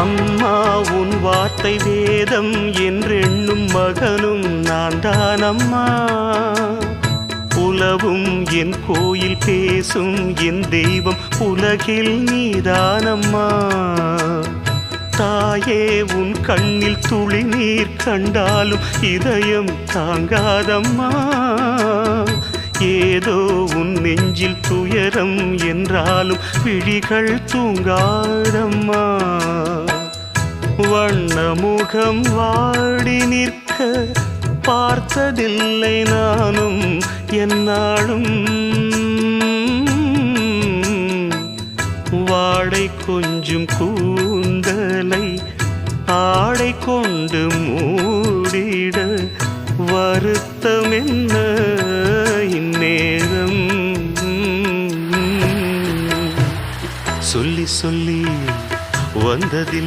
அம்மா உன் வார்த்தை வேதம் என்றெண்ணும் மகனும் நான் தானம்மா. உலவும் என் கோயில் பேசும் என் தெய்வம் உலகில் நீதானம்மா. தாயே உன் கண்ணில் துளி நீர் கண்டாலும் இதயம் தாங்காதம்மா. ஏதோ உன் நெஞ்சில் துயரம் என்றாலும் விழிகள் தூங்காதம்மா. வண்ணமுகம் வாடி நிற்க பார்த்ததில்லை நானும் என்னாலும். வாடை கொஞ்சம் கூந்தலை ஆடை கொண்டு மூடிட வருத்தம் என்ன இந்நேரம். சொல்லி சொல்லி வந்ததில்